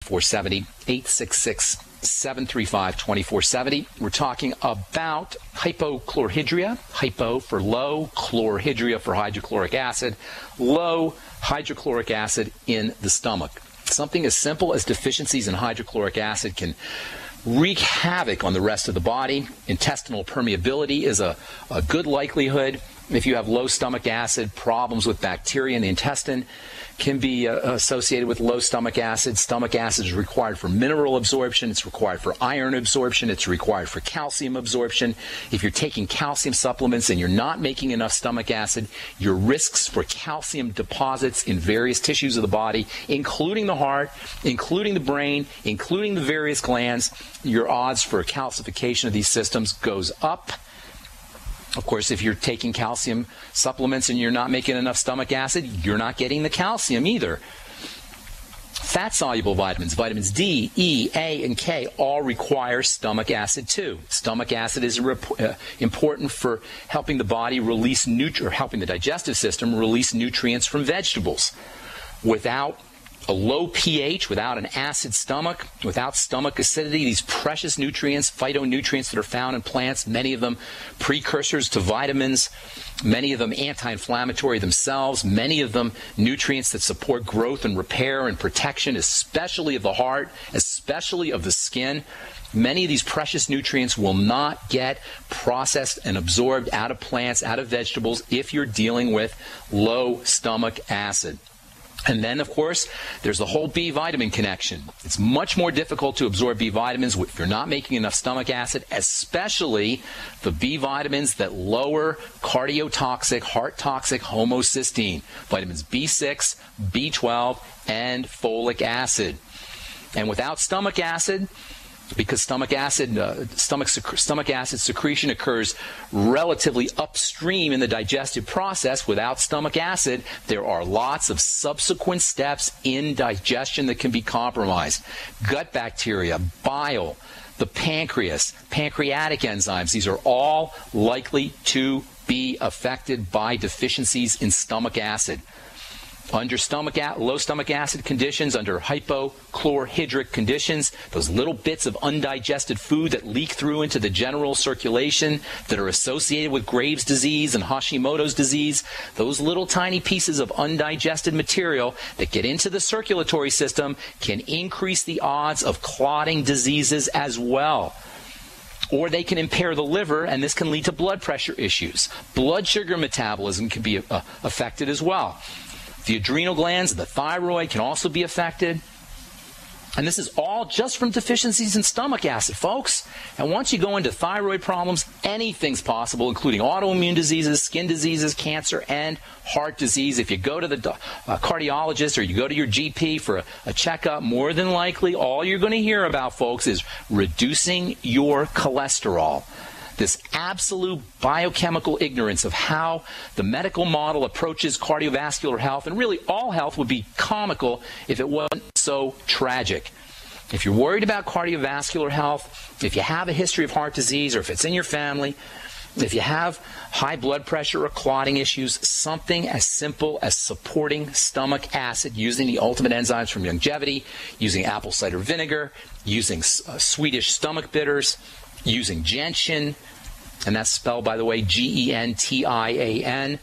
2470, 866-735-2470. We're talking about hypochlorhydria, hypo for low, chlorhydria for hydrochloric acid, low hydrochloric acid in the stomach. Something as simple as deficiencies in hydrochloric acid can wreak havoc on the rest of the body. Intestinal permeability is a good likelihood. If you have low stomach acid, problems with bacteria in the intestine can be associated with low stomach acid. Stomach acid is required for mineral absorption. It's required for iron absorption. It's required for calcium absorption. If you're taking calcium supplements and you're not making enough stomach acid, your risks for calcium deposits in various tissues of the body, including the heart, including the brain, including the various glands, your odds for calcification of these systems goes up. Of course, if you're taking calcium supplements and you're not making enough stomach acid, you're not getting the calcium either. Fat-soluble vitamins, vitamins D, E, A, and K, all require stomach acid too. Stomach acid is important for helping the body release or helping the digestive system release nutrients from vegetables. Without a low pH, without an acid stomach, without stomach acidity, these precious nutrients, phytonutrients that are found in plants, many of them precursors to vitamins, many of them anti-inflammatory themselves, many of them nutrients that support growth and repair and protection, especially of the heart, especially of the skin. Many of these precious nutrients will not get processed and absorbed out of plants, out of vegetables, if you're dealing with low stomach acid. And then, of course, there's the whole B vitamin connection. It's much more difficult to absorb B vitamins if you're not making enough stomach acid, especially the B vitamins that lower cardiotoxic, heart-toxic homocysteine, vitamins B6, B12, and folic acid. And without stomach acid, because stomach acid secretion occurs relatively upstream in the digestive process. Without stomach acid, there are lots of subsequent steps in digestion that can be compromised. Gut bacteria, bile, the pancreas, pancreatic enzymes, these are all likely to be affected by deficiencies in stomach acid. Under low stomach acid conditions, under hypochlorhydric conditions, those little bits of undigested food that leak through into the general circulation that are associated with Graves' disease and Hashimoto's disease, those little tiny pieces of undigested material that get into the circulatory system can increase the odds of clotting diseases as well. Or they can impair the liver, and this can lead to blood pressure issues. Blood sugar metabolism can be affected as well. The adrenal glands, the thyroid can also be affected. And this is all just from deficiencies in stomach acid, folks. And once you go into thyroid problems, anything's possible, including autoimmune diseases, skin diseases, cancer, and heart disease. If you go to the cardiologist or you go to your GP for a checkup, more than likely all you're going to hear about, folks, is reducing your cholesterol. This absolute biochemical ignorance of how the medical model approaches cardiovascular health, and really all health, would be comical if it wasn't so tragic. If you're worried about cardiovascular health, if you have a history of heart disease, or if it's in your family, if you have high blood pressure or clotting issues, something as simple as supporting stomach acid using the ultimate enzymes from Youngevity, using apple cider vinegar, using Swedish stomach bitters, using gentian, and that's spelled, by the way, Gentian,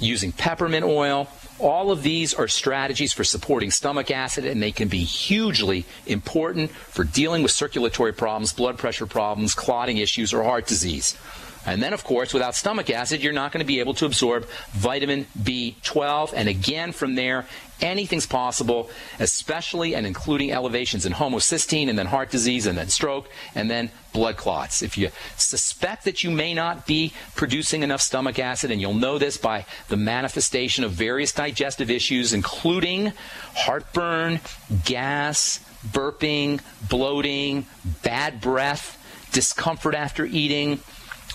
using peppermint oil. All of these are strategies for supporting stomach acid, and they can be hugely important for dealing with circulatory problems, blood pressure problems, clotting issues, or heart disease. And then, of course, without stomach acid, you're not going to be able to absorb vitamin B12. And again, from there, anything's possible, especially and including elevations in homocysteine, and then heart disease, and then stroke, and then blood clots. If you suspect that you may not be producing enough stomach acid, and you'll know this by the manifestation of various digestive issues, including heartburn, gas, burping, bloating, bad breath, discomfort after eating,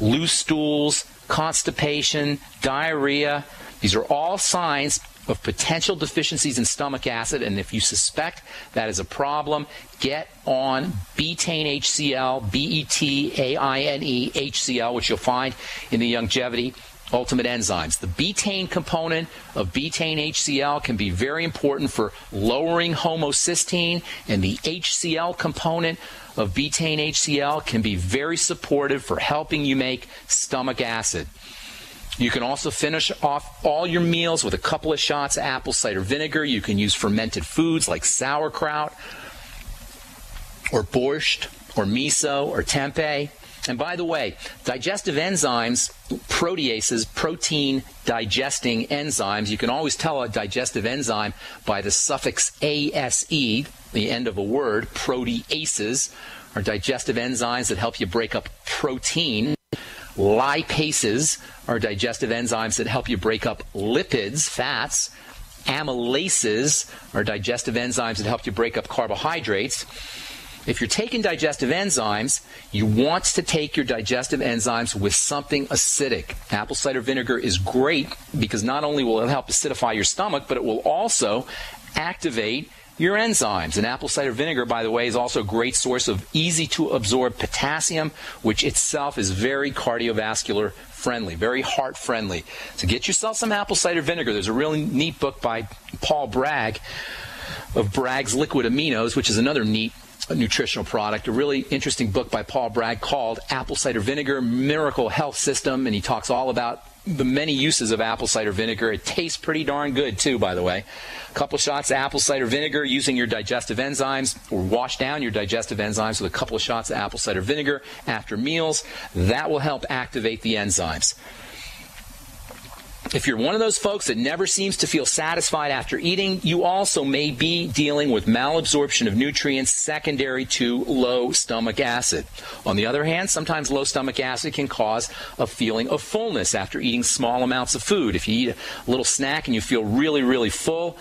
loose stools, constipation, diarrhea. These are all signs of potential deficiencies in stomach acid, and if you suspect that is a problem, get on betaine HCl, BETAINE HCl, which you'll find in the Youngevity Ultimate Enzymes. The betaine component of betaine HCl can be very important for lowering homocysteine, and the HCl component of betaine HCl can be very supportive for helping you make stomach acid. You can also finish off all your meals with a couple of shots of apple cider vinegar. You can use fermented foods like sauerkraut or borscht or miso or tempeh. And by the way, digestive enzymes, proteases, protein digesting enzymes, you can always tell a digestive enzyme by the suffix ase, the end of a word. Proteases are digestive enzymes that help you break up protein. Lipases are digestive enzymes that help you break up lipids, fats. Amylases are digestive enzymes that help you break up carbohydrates. If you're taking digestive enzymes, you want to take your digestive enzymes with something acidic. Apple cider vinegar is great because not only will it help acidify your stomach, but it will also activate your enzymes. And apple cider vinegar, by the way, is also a great source of easy-to-absorb potassium, which itself is very cardiovascular friendly, very heart friendly. So get yourself some apple cider vinegar. There's a really neat book by Paul Bragg of Bragg's Liquid Aminos, which is another neat nutritional product, a really interesting book by Paul Bragg called Apple Cider Vinegar, Miracle Health System, and he talks all about the many uses of apple cider vinegar. It tastes pretty darn good too, by the way. A couple shots of apple cider vinegar using your digestive enzymes, or wash down your digestive enzymes with a couple of shots of apple cider vinegar after meals. That will help activate the enzymes. If you're one of those folks that never seems to feel satisfied after eating, you also may be dealing with malabsorption of nutrients secondary to low stomach acid. On the other hand, sometimes low stomach acid can cause a feeling of fullness after eating small amounts of food. If you eat a little snack and you feel really, really full,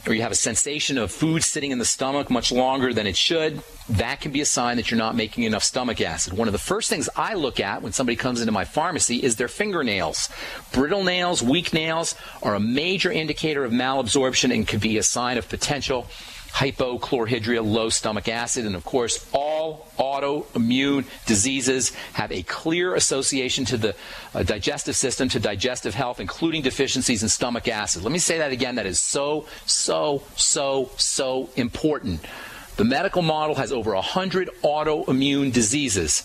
or you have a sensation of food sitting in the stomach much longer than it should, that can be a sign that you're not making enough stomach acid. One of the first things I look at when somebody comes into my pharmacy is their fingernails. Brittle nails, weak nails are a major indicator of malabsorption and could be a sign of potential hypochlorhydria, low stomach acid. And of course, all autoimmune diseases have a clear association to the digestive system, to digestive health, including deficiencies in stomach acid. Let me say that again. That is so important. The medical model has over 100 autoimmune diseases.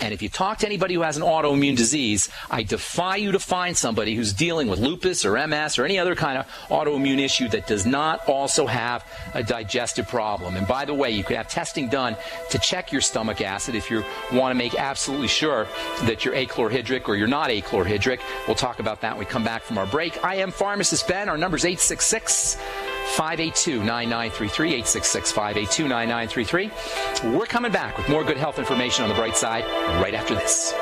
And if you talk to anybody who has an autoimmune disease, I defy you to find somebody who's dealing with lupus or MS or any other kind of autoimmune issue that does not also have a digestive problem. And by the way, you could have testing done to check your stomach acid if you want to make absolutely sure that you're achlorhydric or you're not achlorhydric. We'll talk about that when we come back from our break. I am Pharmacist Ben. Our number is 866-582-9933, 866-582-9933. We're coming back with more good health information on the bright side right after this.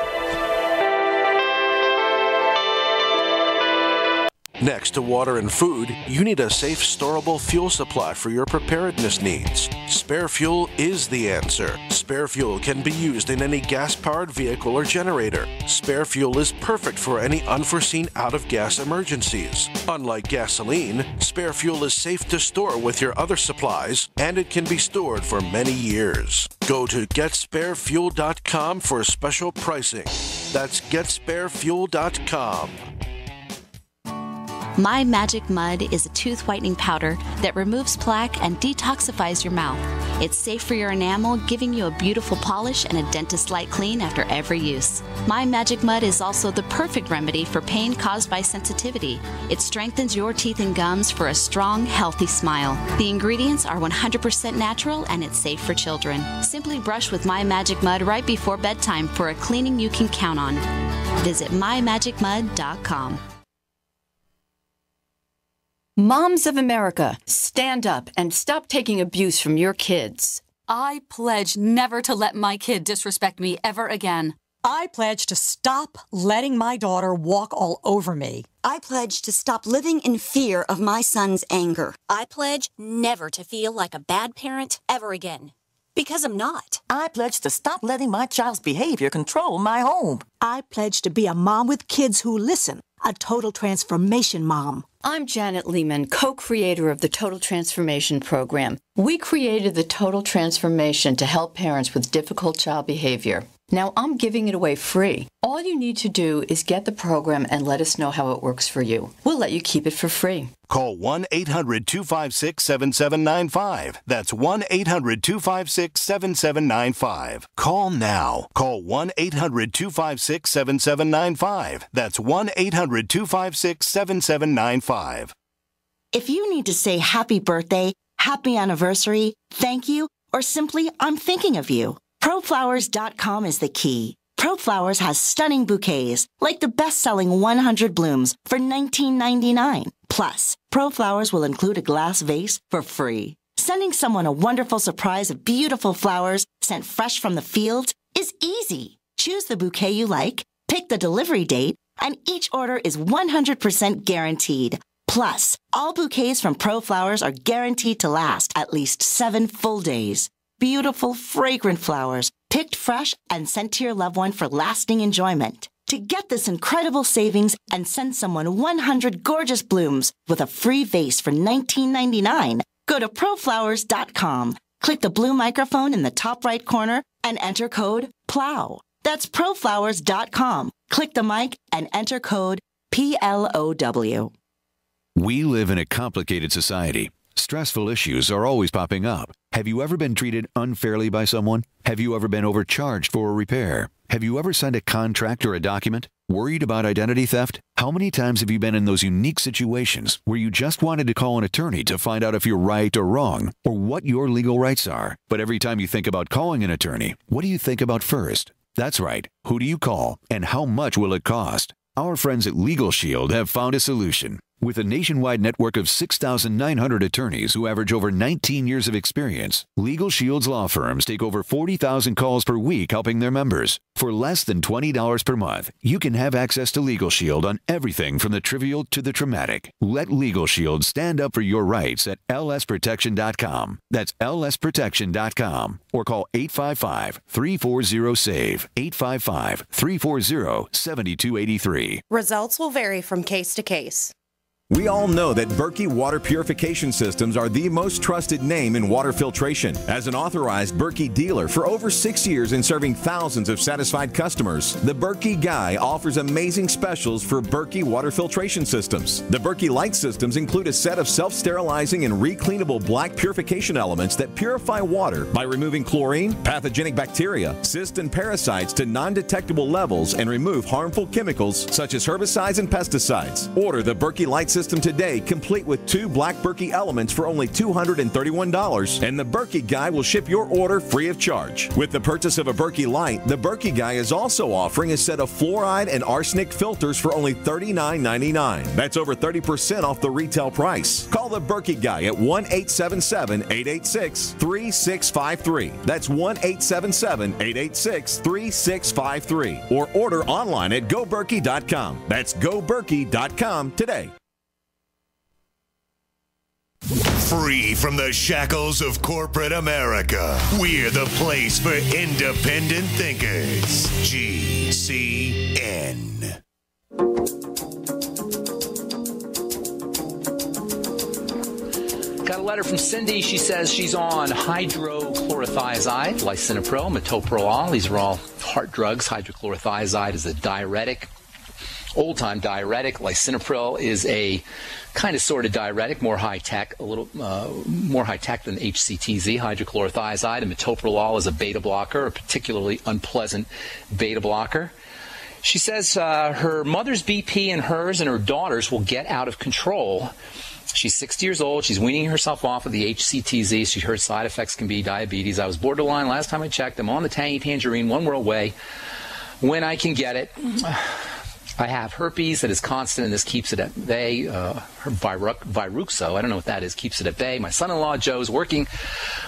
Next to water and food, you need a safe, storable fuel supply for your preparedness needs. Spare Fuel is the answer. Spare Fuel can be used in any gas-powered vehicle or generator. Spare Fuel is perfect for any unforeseen out-of-gas emergencies. Unlike gasoline, Spare Fuel is safe to store with your other supplies, and it can be stored for many years. Go to GetSpareFuel.com for special pricing. That's GetSpareFuel.com. My Magic Mud is a tooth whitening powder that removes plaque and detoxifies your mouth. It's safe for your enamel, giving you a beautiful polish and a dentist-like clean after every use. My Magic Mud is also the perfect remedy for pain caused by sensitivity. It strengthens your teeth and gums for a strong, healthy smile. The ingredients are 100% natural and it's safe for children. Simply brush with My Magic Mud right before bedtime for a cleaning you can count on. Visit mymagicmud.com. Moms of America, stand up and stop taking abuse from your kids. I pledge never to let my kid disrespect me ever again. I pledge to stop letting my daughter walk all over me. I pledge to stop living in fear of my son's anger. I pledge never to feel like a bad parent ever again. Because I'm not. I pledge to stop letting my child's behavior control my home. I pledge to be a mom with kids who listen, a total transformation mom. I'm Janet Lehman, co-creator of the Total Transformation Program. We created the Total Transformation to help parents with difficult child behavior. Now I'm giving it away free. All you need to do is get the program and let us know how it works for you. We'll let you keep it for free. Call 1-800-256-7795. That's 1-800-256-7795. Call now. Call 1-800-256-7795. That's 1-800-256-7795. If you need to say happy birthday, happy anniversary, thank you, or simply I'm thinking of you, ProFlowers.com is the key. ProFlowers has stunning bouquets, like the best-selling 100 blooms for $19.99. Plus, ProFlowers will include a glass vase for free. Sending someone a wonderful surprise of beautiful flowers sent fresh from the fields is easy. Choose the bouquet you like, pick the delivery date, and each order is 100% guaranteed. Plus, all bouquets from ProFlowers are guaranteed to last at least 7 full days. Beautiful, fragrant flowers, picked fresh and sent to your loved one for lasting enjoyment. To get this incredible savings and send someone 100 gorgeous blooms with a free vase for $19.99, go to ProFlowers.com. Click the blue microphone in the top right corner and enter code PLOW. That's ProFlowers.com. Click the mic and enter code PLOW. We live in a complicated society. Stressful issues are always popping up. Have you ever been treated unfairly by someone? Have you ever been overcharged for a repair? Have you ever signed a contract or a document? Worried about identity theft? How many times have you been in those unique situations where you just wanted to call an attorney to find out if you're right or wrong, or what your legal rights are? But every time you think about calling an attorney, what do you think about first? That's right. Who do you call, and how much will it cost? Our friends at Legal Shield have found a solution. With a nationwide network of 6,900 attorneys who average over 19 years of experience, Legal Shield's law firms take over 40,000 calls per week helping their members. For less than $20 per month, you can have access to Legal Shield on everything from the trivial to the traumatic. Let Legal Shield stand up for your rights at lsprotection.com. That's lsprotection.com. Or call 855-340-SAVE, 855-340-7283. Results will vary from case to case. We all know that Berkey Water Purification Systems are the most trusted name in water filtration. As an authorized Berkey dealer for over 6 years and serving thousands of satisfied customers, the Berkey Guy offers amazing specials for Berkey Water Filtration Systems. The Berkey Light Systems include a set of self-sterilizing and recleanable black purification elements that purify water by removing chlorine, pathogenic bacteria, cysts, and parasites to non-detectable levels and remove harmful chemicals such as herbicides and pesticides. Order the Berkey Light System today, complete with 2 black Berkey elements for only $231, and the Berkey Guy will ship your order free of charge. With the purchase of a Berkey Light, the Berkey Guy is also offering a set of fluoride and arsenic filters for only $39.99. That's over 30% off the retail price. Call the Berkey Guy at 1-877-886-3653. That's 1-877-886-3653. Or order online at GoBerkey.com. That's GoBerkey.com today. Free from the shackles of corporate America, we're the place for independent thinkers. GCN. Got a letter from Cindy. She says she's on hydrochlorothiazide, lisinopril, metoprolol. These are all heart drugs. Hydrochlorothiazide is a diuretic, old-time diuretic. Lisinopril is a kind of sort of diuretic, more high-tech, a little more high-tech than HCTZ, hydrochlorothiazide. And metoprolol is a beta blocker, a particularly unpleasant beta blocker. She says her mother's BP and hers and her daughter's will get out of control. She's 60 years old. She's weaning herself off of the HCTZ. She heard side effects can be diabetes. I was borderline last time I checked. I'm on the Tangy Tangerine, One World Way, when I can get it. I have herpes that is constant, and this keeps it at bay. Viruxo, I don't know what that is, keeps it at bay. My son-in-law, Joe, is working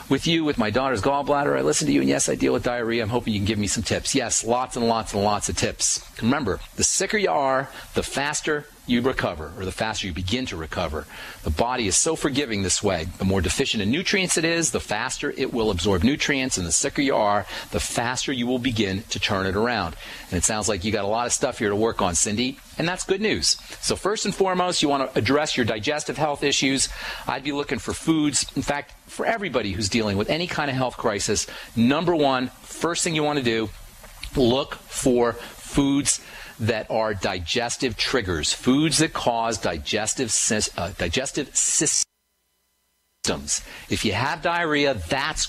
with you with my daughter's gallbladder. I listen to you, and yes, I deal with diarrhea. I'm hoping you can give me some tips. Yes, lots and lots and lots of tips. Remember, the sicker you are, the faster you recover, or the faster you begin to recover. The body is so forgiving this way. The more deficient in nutrients it is, the faster it will absorb nutrients, and the sicker you are, the faster you will begin to turn it around. And it sounds like you got a lot of stuff here to work on, Cindy, and that's good news. So first and foremost, you want to address your digestive health issues. I'd be looking for foods. In fact, for everybody who's dealing with any kind of health crisis, number one, first thing you want to do Look for foods that are digestive triggers, foods that cause digestive systems. If you have diarrhea, that's